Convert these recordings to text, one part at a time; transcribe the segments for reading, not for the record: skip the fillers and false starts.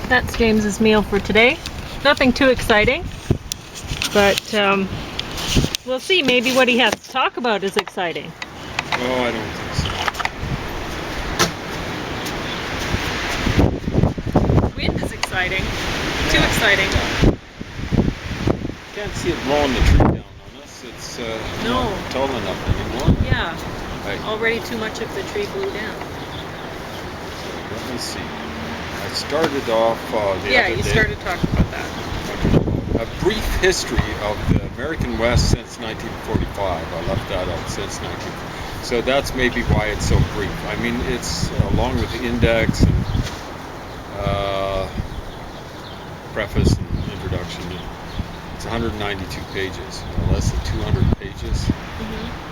That's James's meal for today. Nothing too exciting, but we'll see. Maybe what he has to talk about is exciting. Oh, I don't think so. Wind is exciting. Too Yeah, exciting. yeah. Can't see it blowing the tree down on us. It's No. not tall enough anymore. Yeah. Right. Already too much of the tree blew down. So let me see. I started off the other day. You started talking about that. A brief history of the American West since 1945. I left that out since 19. So that's maybe why it's so brief. I mean, it's along with the index and preface and introduction. It's 192 pages, less than 200 pages.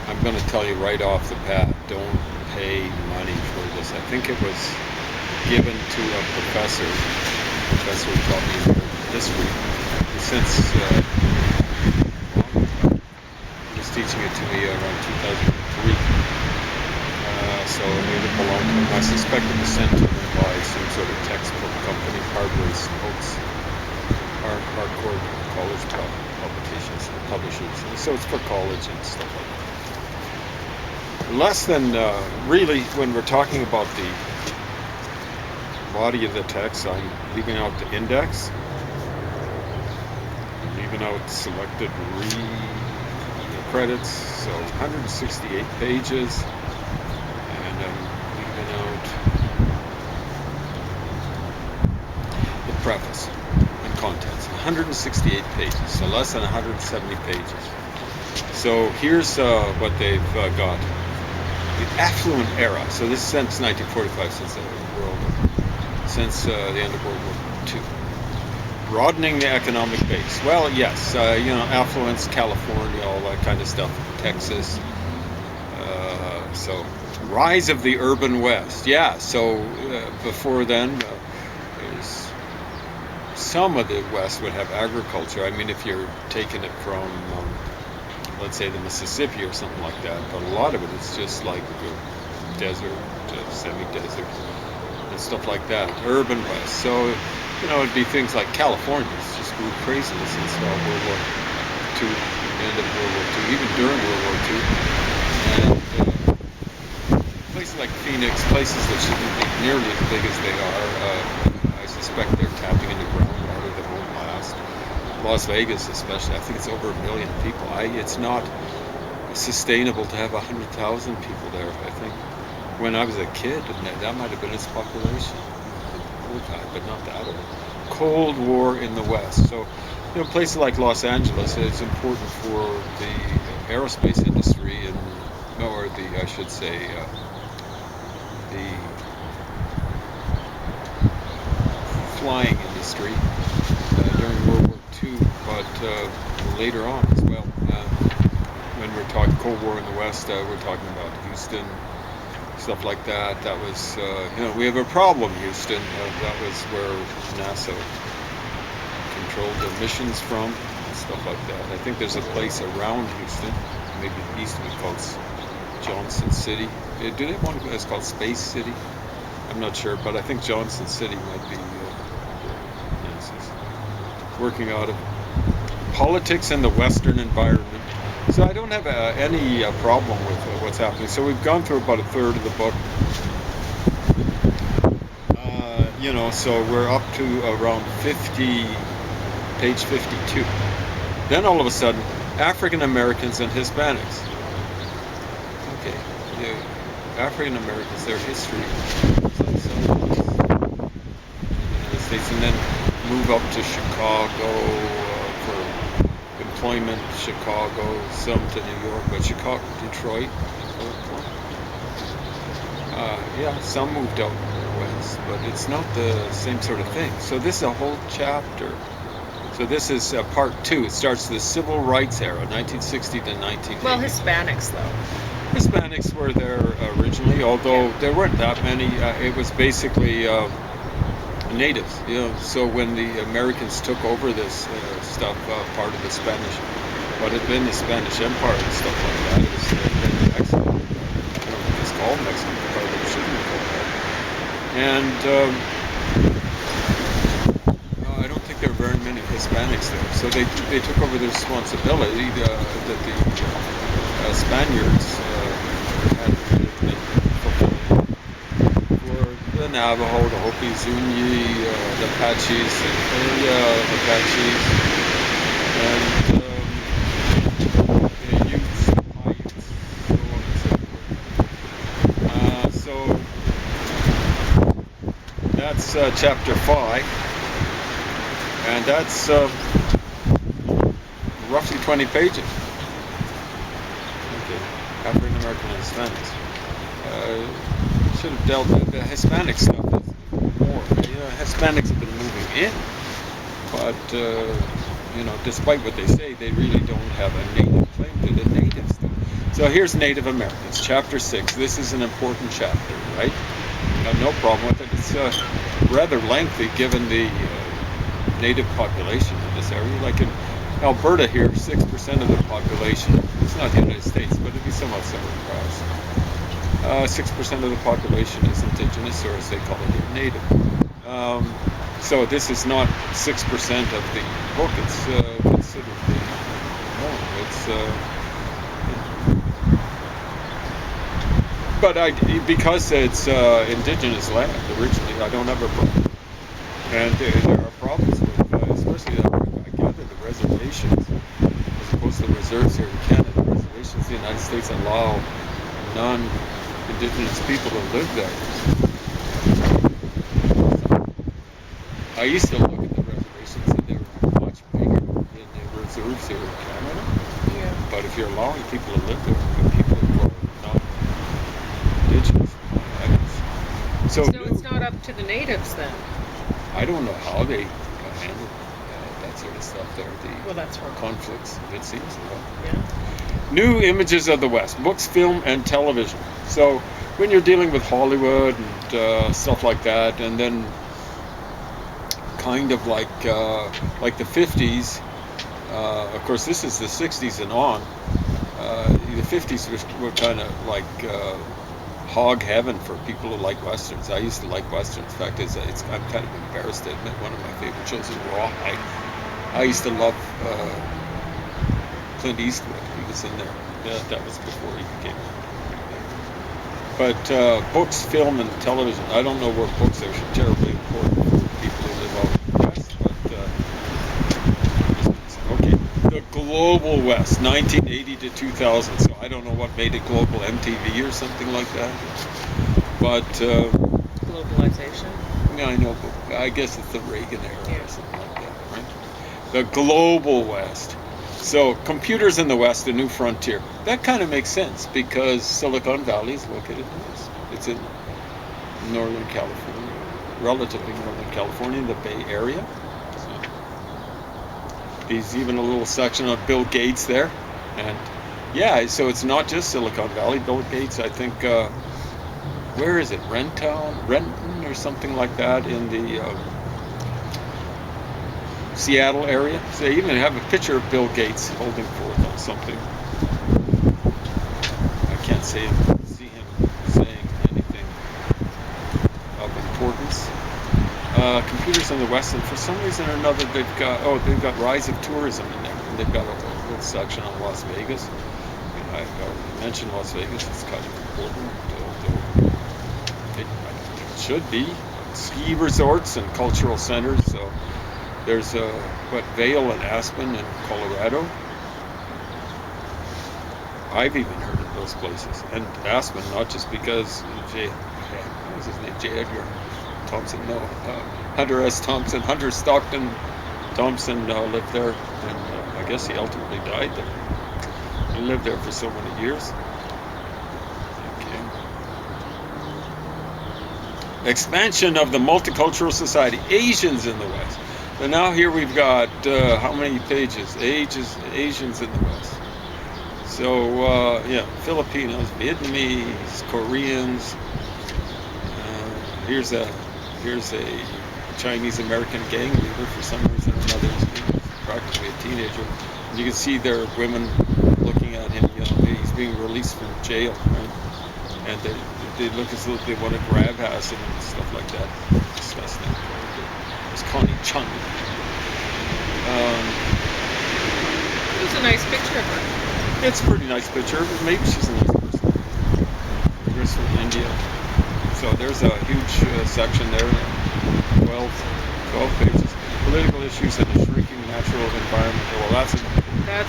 I'm going to tell you right off the bat, don't pay money for this. I think it was given to a professor who taught me history. Since he was teaching it to me around 2003. So it belonged to him. I suspect it was sent to him by some sort of textbook company, Hardware's Books, hardcore college publishers. So it's for college and stuff like that. Less than, really, when we're talking about the body of the text, I'm leaving out the index, leaving out selected credits, so 168 pages, and I'm leaving out the preface and contents, 168 pages, so less than 170 pages. So here's what they've got. The affluent era, so this is since 1945, since the end of World War II. Broadening the economic base. Well, yes, affluence, California, all that kind of stuff, Texas. So, rise of the urban West. Yeah, so before then, some of the West would have agriculture. I mean, if you're taking it from, let's say, the Mississippi or something like that, but a lot of it is just like desert, semi-desert, and stuff like that. Urban West. So, it'd be things like California. It's just grew crazy since World War II, the end of World War II, even during World War II. And places like Phoenix, places that shouldn't be nearly as big as they are, I suspect they're tapping into groundwater that won't last. Las Vegas especially, I think it's over 1 million people. It's not sustainable to have 100,000 people there, I think. When I was a kid, that might have been its population. Old guy, but not that old. Cold War in the West. So, places like Los Angeles, it's important for the aerospace industry or I should say, the flying industry during World War II, but later on as well. When we're talking Cold War in the West, we're talking about Houston, stuff like that. That was, we have a problem, Houston. That was where NASA controlled the missions from, and stuff like that. I think there's a place around Houston, maybe east of it, called Johnson City. Do they want to? It's called Space City. I'm not sure, but I think Johnson City might be NASA's working out of. Politics in the Western environment. So I don't have any problem with what's happening. So we've gone through about a third of the book. So we're up to around page 52. Then all of a sudden, African Americans and Hispanics. Okay, the African Americans, their history. So United States, and then move up to Chicago for employment, Chicago, some to New York, but Chicago, Detroit, some moved out west, but it's not the same sort of thing. So this is a whole chapter. So this is part 2. It starts the Civil Rights era, 1960 to 1980. Well, Hispanics, though. Hispanics were there originally, although there weren't that many. It was basically natives, so when the Americans took over this stuff, part of the Spanish, what had been the Spanish Empire and stuff like that, it was Mexico. I don't think it's called Mexico, but it shouldn't be called that. And Hispanics there. So they took over the responsibility that the Spaniards had been fulfilling for the Navajo, the Hopi, Zuni, the Apaches, the Apaches, and the Utes, Paiutes, so on and so forth. So that's chapter 5, and that's roughly 20 pages. Okay, African American and Hispanics. Should have dealt with the Hispanic stuff more. Hispanics have been moving in, but despite what they say, they really don't have a native claim to the native stuff. So here's Native Americans, chapter 6. This is an important chapter, right? I have no problem with it. It's rather lengthy given the native population in this area. Like in Alberta here, 6% of the population, it's not the United States, but it'd be somewhat similar perhaps. 6% of the population is indigenous, or as they call it, native. So this is not 6% of the book. It's considerably more. Because it's indigenous land originally, I don't have a problem. And there are problems with, especially I gather the reservations, as opposed to the reserves here in Canada. The reservations in the United States allow non-indigenous people to live there. I used to look at the reservations and they were much bigger than the reserves here in Canada. Yeah. But if you're allowing people to live there, the people who are not indigenous, So it's not up to the natives then? I don't know how they handle that sort of stuff there. Well, that's wrong. Conflicts, it seems. Yeah. New images of the West, books, film, and television. So when you're dealing with Hollywood and stuff like that, and then kind of like the 50s, of course this is the 60s and on, the 50s were kind of like hog heaven for people who like Westerns. I used to like Westerns. In fact, I'm kind of embarrassed to admit one of my favorite shows is Rawhide. I used to love Clint Eastwood. He was in there. Yeah, that was before he became. But books, film, and television. I don't know where books are terribly important for people who live out west, but okay. The global West, 1980 to 2000. So I don't know what made it global, MTV or something like that. But globalization. Yeah, I know, but I guess it's the Reagan era or something like that, right? The global West. So computers in the West, the new frontier. That kind of makes sense because Silicon Valley is located in the West. It's in Northern California, relatively Northern California, in the Bay Area. So there's even a little section on Bill Gates there. And yeah, so it's not just Silicon Valley. Bill Gates, I think, where is it? Renton or something like that in the Seattle area. So they even have a picture of Bill Gates holding forth on something. I can't see him saying anything of importance. Computers in the West, and for some reason or another they've got rise of tourism in there, and they've got a little section on Las Vegas. I mentioned Las Vegas, it's kind of important. It should be ski resorts and cultural centers. So there's Vail and Aspen in Colorado. I've even heard of those places. And Aspen, not just because what was his name? J. Edgar Thompson? No, Hunter S. Thompson. Hunter Stockton Thompson lived there, and I guess he ultimately died there. He lived there for so many years. Expansion of the multicultural society, Asians in the West. So now here we've got how many pages? Asians in the West. So Filipinos, Vietnamese, Koreans. Here's a Chinese American gang leader for some reason or another. He's practically a teenager. And you can see there are women looking at him. He's being released from jail, right? And they look as though they want to grab him and stuff like that. Disgusting. It's Connie Chung. There's a nice picture of her. It's a pretty nice picture. Maybe she's a nice person. Chris from India. So there's a huge section there, 12 pages. Political issues and a shrinking natural environment. Well, that's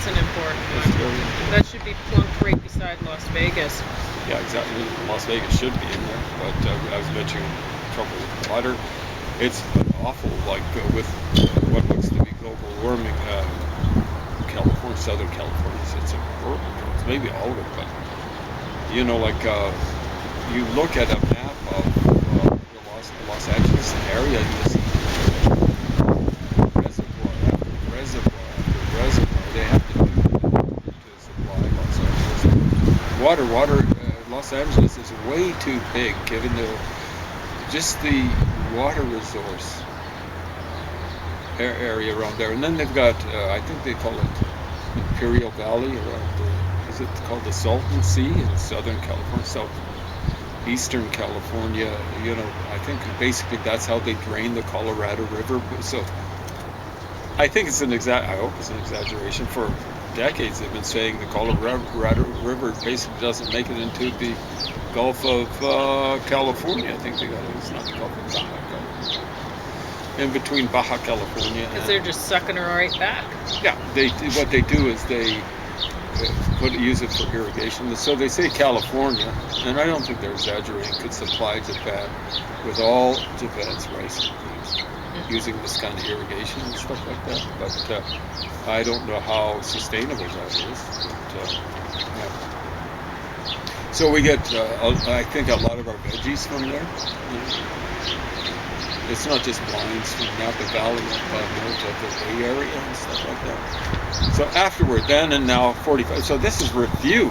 an important that's one. very, That should be plunked right beside Las Vegas. yeah, exactly. Las Vegas should be in there, but I was mentioning trouble with water. It's awful, like with what looks to be global warming. California, Southern California, it's a horrible place. Maybe all of it, but you know, like you look at a map of the Los Angeles area, and you see reservoir after reservoir after reservoir. They have to do that to supply Los Angeles. Water. Los Angeles is way too big, given just the water resource area around there. And then they've got, I think they call it Imperial Valley around is it called the Salton Sea in Southern California, Eastern California. You know, I think basically that's how they drain the Colorado River. So I think I hope it's an exaggeration. For decades they've been saying the Colorado River basically doesn't make it into the Gulf of California. I think they got it. It's not the Gulf of Baja California. In between Baja California. Because they're just sucking her right back. Yeah, what they do is they use it for irrigation. So they say California, and I don't think they're exaggerating, could supply Japan with all Japan's rice and beans using this kind of irrigation and stuff like that. But I don't know how sustainable that is. But, yeah. So we get, I think, a lot of our veggies from there. It's not just wines from Napa Valley, the Bay Area and stuff like that. So afterward, then and now 45. So this is review.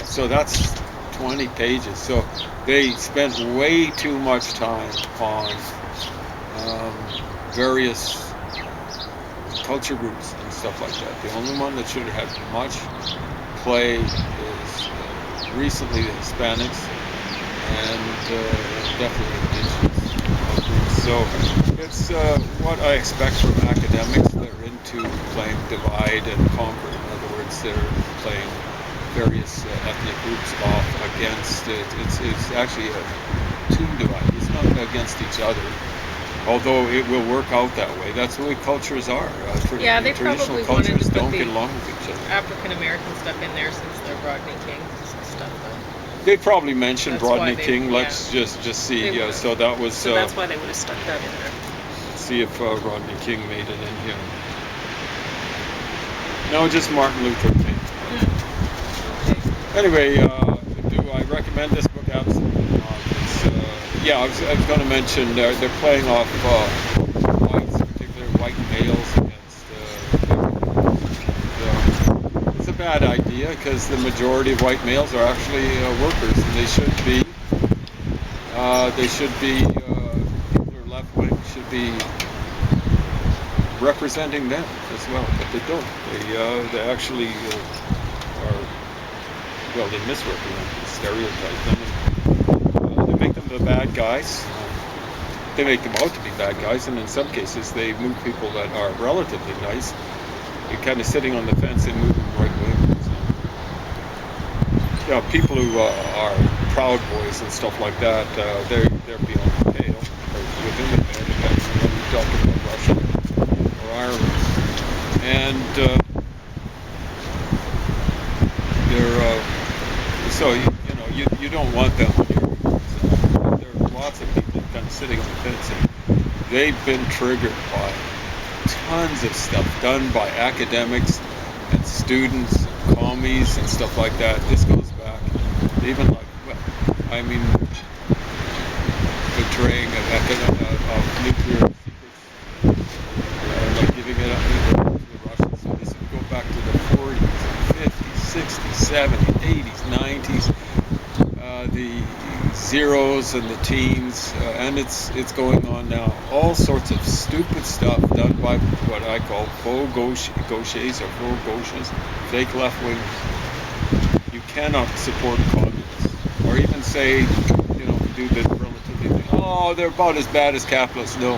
So that's 20 pages. So they spent way too much time on various culture groups and stuff like that. The only one that should have had much play is recently the Hispanics and definitely indigenous. So it's what I expect from academics. They're into playing divide and conquer. In other words, they're playing various ethnic groups off against it. It's actually a team divide. It's not against each other. Although it will work out that way. That's the way cultures are. Yeah, they traditional probably wanted cultures to put don't the get along with each other. African American stuff in there since they're Rodney King and stuff. They probably mentioned That's why Rodney they- King. yeah. Let's just see. They would've. So that was. So that's why they would have stuck that in there. See if Rodney King made it in here. No, just Martin Luther King. Okay. Anyway, do I recommend this book? Absolutely not. Yeah, I was going to mention they're playing off whites, particularly white males, against. It's a bad idea because the majority of white males are actually workers, and they should be. People who are left wing should be representing them as well, but they don't. They actually are. Well, they misrepresent, stereotype them. They make them the bad guys. They make them out to be bad guys, and in some cases, they move people that are relatively nice. You're kind of sitting on the fence and move them right wing. So, people who are Proud Boys and stuff like that, they're beyond the pale, or within the pale, depending on whether you're talking about Russia or Ireland. And so you don't want them when you're. There are lots of people kind of sitting on the fence, and they've been triggered by tons of stuff done by academics and students, and commies and stuff like that. This goes back even betraying of nuclear secrets, like giving it up to the Russians. So this would go back to the 40s, 50s, 60s, 70s, 80s, 90s. The zeros and the teens, and it's going on now. All sorts of stupid stuff done by what I call faux gauchers or faux gauches, fake left wingers. You cannot support communists, or even say, do the relativity thing. Oh, they're about as bad as capitalists. No,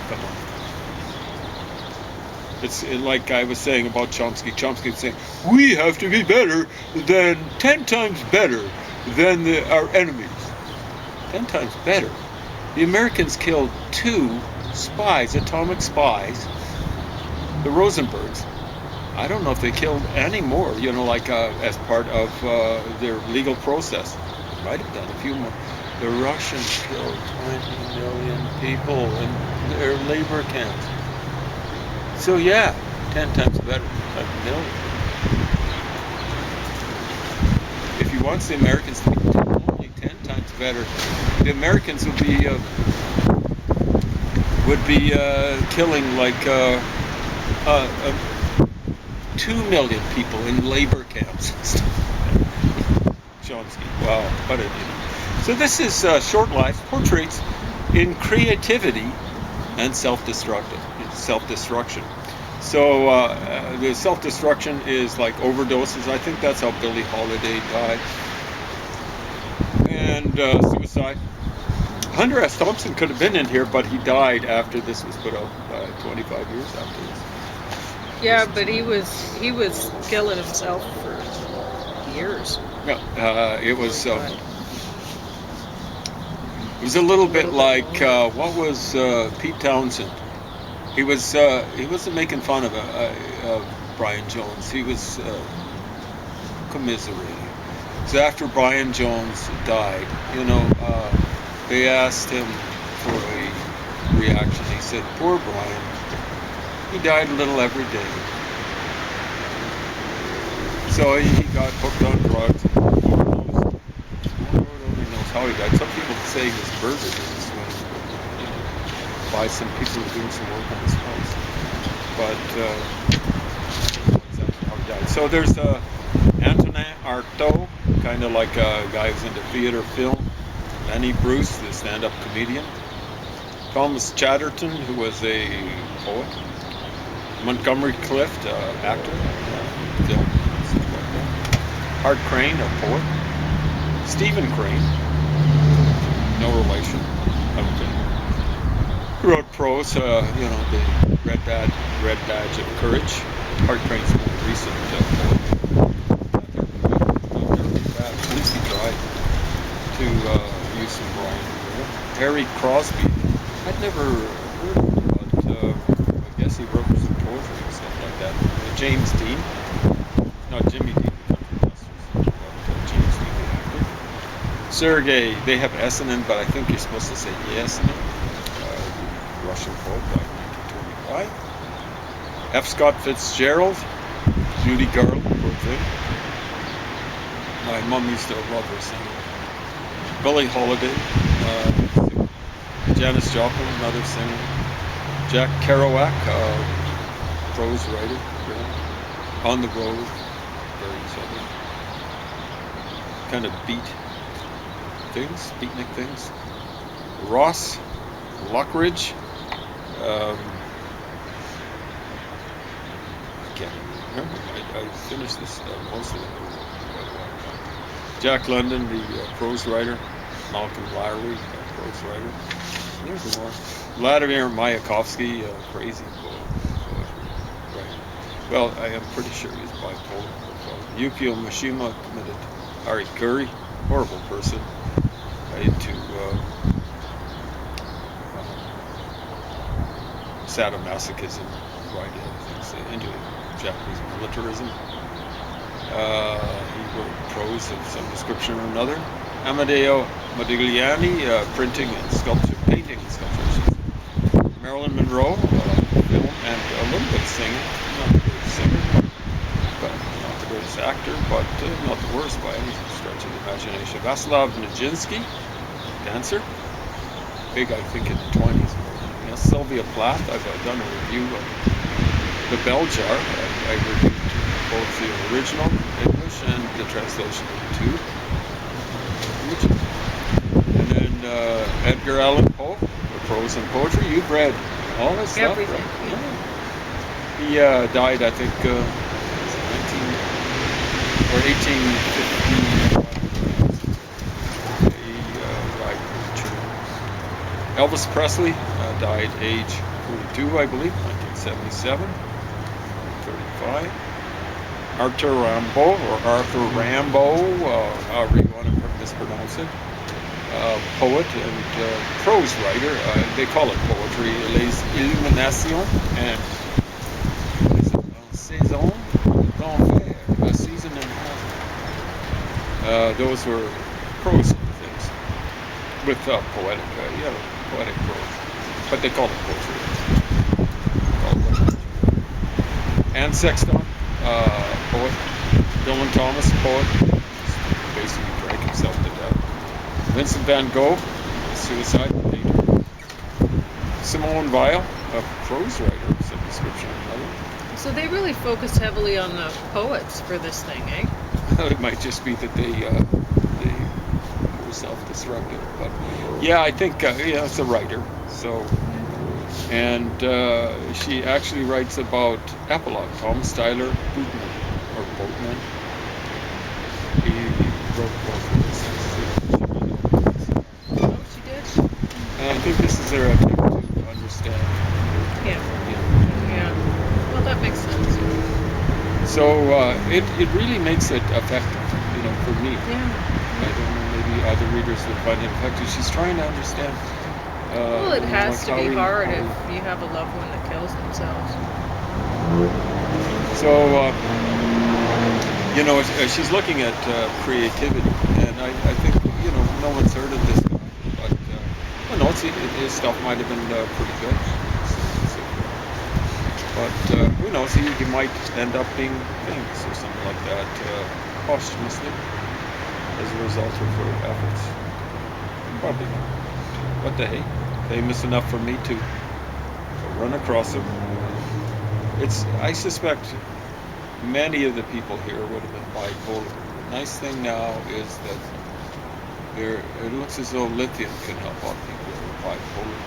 come on. It's like I was saying about Chomsky. Chomsky was saying, we have to be better than 10 times better than our enemies. 10 times better. The Americans killed 2 spies, atomic spies, the Rosenbergs. I don't know if they killed any more, like as part of their legal process. They might have done a few more. The Russians killed 20 million people in their labor camps. So yeah, 10 times better, like a million. If you want the Americans to be only 10 times better, the Americans would be killing like 2 million people in labor camps. Chomsky, wow, what a idiot. So this is Short Life, Portraits in Creativity and Self-Destruction. So the self-destruction is like overdoses. I think that's how Billie Holiday died. And suicide. Hunter S. Thompson could have been in here, but he died after this was put out, 25 years after this. Yeah, but he was killing himself for years. Yeah, it was a little bit like what was Pete Townsend? He wasn't making fun of Brian Jones. He was commiserating. So after Brian Jones died, they asked him for a reaction. He said, "Poor Brian. He died a little every day." So he got hooked on drugs. Lord only knows how he died. Some people say he was murdered in this way, by some people who were doing some work on his house. But that's how he died. So there's Antonin Artaud, kind of like a guy who's into theater, film. Lenny Bruce, the stand-up comedian. Thomas Chatterton, who was a poet. Montgomery Clift, actor, film, stuff like that. Hart Crane, a poet. Stephen Crane, no relation, I don't think. He wrote prose, the Red Badge of Courage. Hart Crane's more recent poet. At least he tried to use some Brian. Harry Crosby, I'd never heard of him, but I guess he wrote some poetry and stuff like that. James Dean, not Jimmy Dean, but James Dean, the actor. Sergei, they have Essenen, but I think you're supposed to say Yesenin, Russian poet, died in 1925. F. Scott Fitzgerald, Judy Garland, poor thing. My mom used to love her singing. Billie Holiday, Janis Joplin, another singer. Jack Kerouac, prose writer, On the Road, various other kind of beatnik things. Ross Lockridge, I can't remember. I finished this most of it. Jack London, the prose writer. Malcolm Lowry, prose writer. There's more. Vladimir Mayakovsky, crazy poet. Right. Well, I am pretty sure he's bipolar. Yukio Mishima committed harikiri, horrible person, into sadomasochism, right? Into Japanese militarism. He wrote prose of some description or another. Amadeo Modigliani, painting and sculpture. Marilyn Monroe, film and a little bit of singing. Not the greatest singer, but not the greatest actor, but not the worst by any stretch of the imagination. Vaslav Nijinsky, dancer. Big, I think, in the 20s. Yeah, Sylvia Plath, I've done a review of The Bell Jar. I reviewed both the original English and the translation of the two. And then Edgar Allan Poe, the prose and poetry. You've read all this stuff, Everything. right? Yeah. He died, I think, 1850. He died prematurely. Elvis Presley died age 42, I believe, 1977. 1925. Arthur Rimbaud, or Arthur Rimbaud, however you want to mispronounce it, poet and prose writer. They call it poetry. Les Illuminations and Saison d'Enfer, a season in hell. Those were prose things with poetic prose, but they call it poetry. Anne Sexton, poet. Dylan Thomas, poet, basically drank himself to death. Vincent van Gogh, suicide painter. Simone Weil, a prose writer, some description of another. So they really focused heavily on the poets for this thing, eh? It might just be that they were self-destructive, but yeah, I think it's a writer. So, and she actually writes about epilogue. Thomas Tyler Boatman. He wrote about this. Oh, she did. And I think this is their attempt to understand. Yeah. Well, that makes sense. So it really makes it effective, for me. Yeah. I don't know, maybe other readers would find it effective. She's trying to understand. Well, it has to be hard if if you have a loved one that kills themselves. So, she's looking at creativity, and I think, no one's heard of this guy, but, his stuff might have been pretty good. But who knows, he might end up being famous or something like that, posthumously, as a result of her efforts. Probably not. What the hey? Famous enough for me to run across him. I suspect many of the people here would have been bipolar. The nice thing now is that it looks as though lithium can help out people who are bipolar.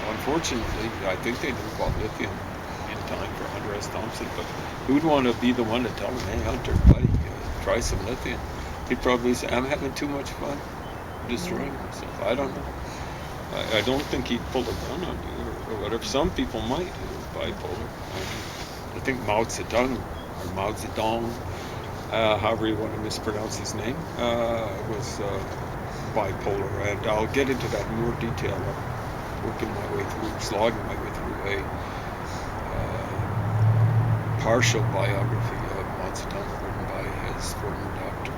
Unfortunately, I think they knew about lithium in time for Hunter S. Thompson, but who'd want to be the one to tell him, hey, Hunter, buddy, try some lithium? He'd probably say, I'm having too much fun destroying myself. I don't know. I don't think he'd pull a gun on you or whatever. Some people might who are bipolar. I think Mao Zedong, however you want to mispronounce his name, was bipolar. And I'll get into that in more detail. Slogging my way through a partial biography of Mao Zedong written by his former doctor.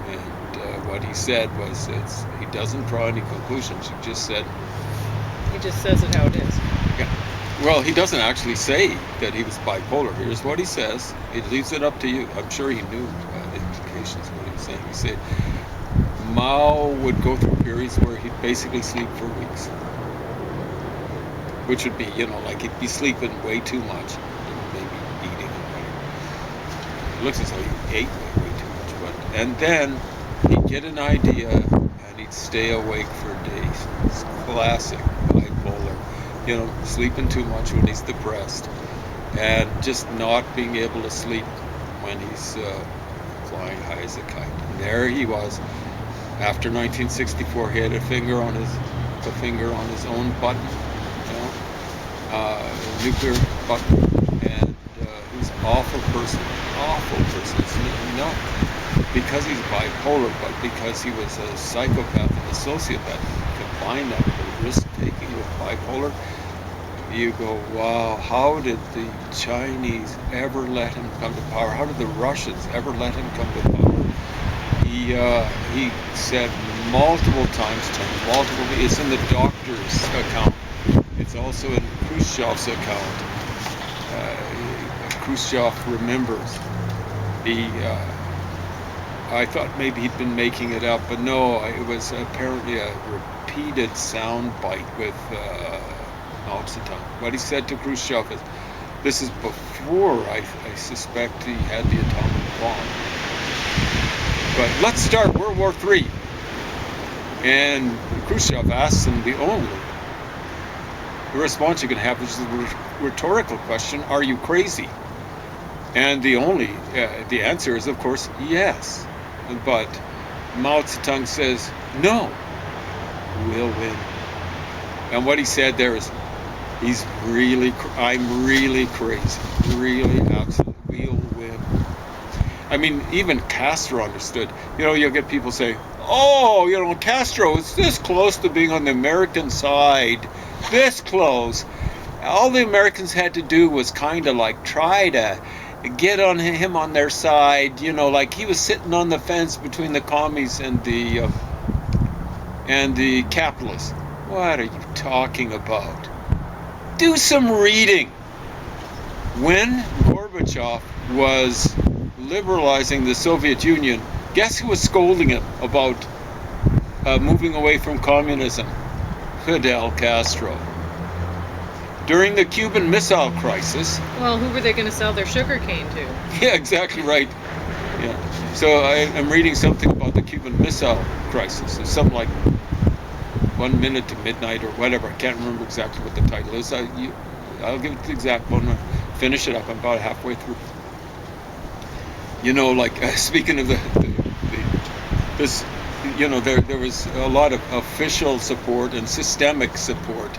And what he said was he doesn't draw any conclusions. He just said... He just says it how it is. Yeah. Well, he doesn't actually say that he was bipolar. Here's what he says. He leaves it up to you. I'm sure he knew the implications of what he was saying. He said Mao would go through periods where he'd basically sleep for weeks. Which would be, like he'd be sleeping way too much, maybe eating or whatever. It looks as though he ate way too much, and then he'd get an idea and he'd stay awake for days. It's classic bipolar, sleeping too much when he's depressed, and just not being able to sleep when he's flying high as a kite. And there he was, after 1964, he had a finger on his own button. Nuclear button, and he was an awful person, because he's bipolar, but because he was a psychopath and a sociopath. Combine that with risk-taking with bipolar, you go, wow, how did the Chinese ever let him come to power? How did the Russians ever let him come to power? He said multiple times to it's in the doctor's account. It's also in Khrushchev's account. Khrushchev remembers. I thought maybe he'd been making it up, but no, it was apparently a repeated sound bite with Mao Zedong. What he said to Khrushchev is, this is before I suspect he had the atomic bomb. But let's start World War III. And Khrushchev asks him the response you can have, which is a rhetorical question, are you crazy? And the answer is, of course, yes. But Mao Zedong says, no, we'll win. And what he said there is, He's really, I'm really crazy. Really, absolutely, we'll win. I mean, even Castro understood. You'll get people say, oh, Castro is this close to being on the American side. This close. All the Americans had to do was kind of like try to get on him on their side. Like he was sitting on the fence between the commies and the capitalists. What are you talking about? Do some reading. When Gorbachev was liberalizing the Soviet Union, guess who was scolding him about moving away from communism? Fidel Castro. During the Cuban Missile Crisis. Well, who were they going to sell their sugar cane to? Yeah, exactly right. Yeah. So I'm reading something about the Cuban Missile Crisis. It's something like 1 minute to midnight or whatever. I can't remember exactly what the title is. I'll give it the exact one. Finish it up. I'm about halfway through. Speaking of this, there was a lot of official support and systemic support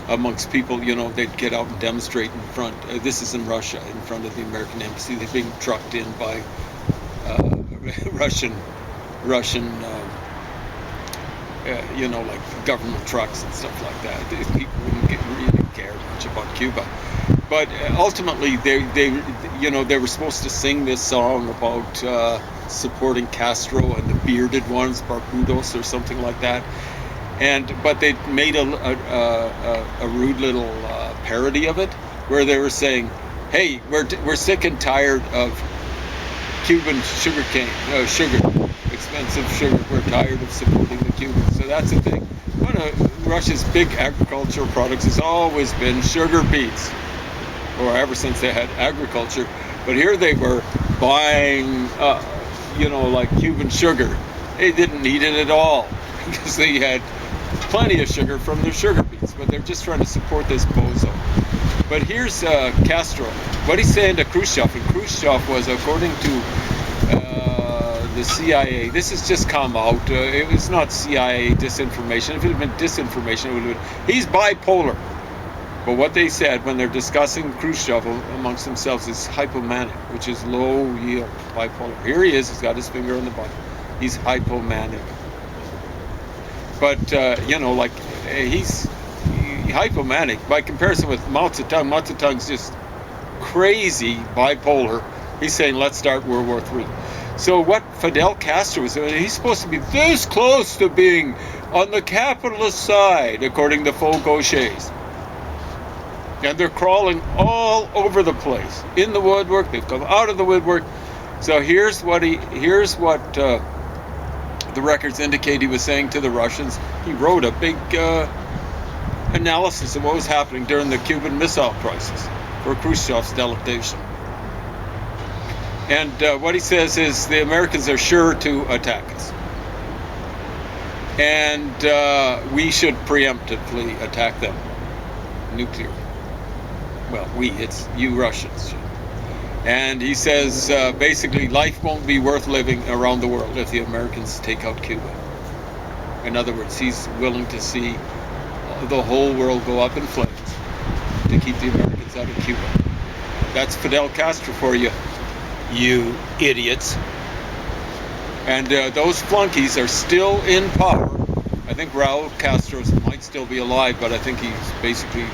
amongst people. They'd get out and demonstrate in front. This is in Russia, in front of the American embassy. They're being trucked in by Russian. Like government trucks and stuff like that. People wouldn't really care much about Cuba, but ultimately they were supposed to sing this song about supporting Castro and the bearded ones, Barbudos or something like that. But they made a rude little parody of it, where they were saying, "Hey, we're sick and tired of Cuban sugar, expensive sugar. We're tired of supporting the Cubans." So that's the thing. One of Russia's big agricultural products has always been sugar beets, or ever since they had agriculture. But here they were buying, like Cuban sugar. They didn't need it at all because they had plenty of sugar from their sugar beets. But they're just trying to support this bozo. But here's Castro. What he's saying to Khrushchev, and Khrushchev was, according to the CIA, this has just come out. It was not CIA disinformation. If it had been disinformation, it would have been. He's bipolar. But what they said when they're discussing Khrushchev amongst themselves is hypomanic, which is low yield bipolar. Here he is. He's got his finger on the button. He's hypomanic. But he's hypomanic by comparison with Mao Zedong. Mao Zedong's just crazy bipolar. He's saying, let's start World War III. So what Fidel Castro was doing, he's supposed to be this close to being on the capitalist side, according to Faux Gauchers. And they're crawling all over the place, in the woodwork. They've come out of the woodwork. So here's what the records indicate he was saying to the Russians. He wrote a big analysis of what was happening during the Cuban Missile Crisis for Khrushchev's delegation. And what he says is the Americans are sure to attack us. And we should preemptively attack them nuclear. Well, it's you Russians. And he says basically life won't be worth living around the world if the Americans take out Cuba. In other words, he's willing to see the whole world go up in flames to keep the Americans out of Cuba. That's Fidel Castro for you, you idiots. And those flunkies are still in power. I think Raul Castro might still be alive, but I think he's basically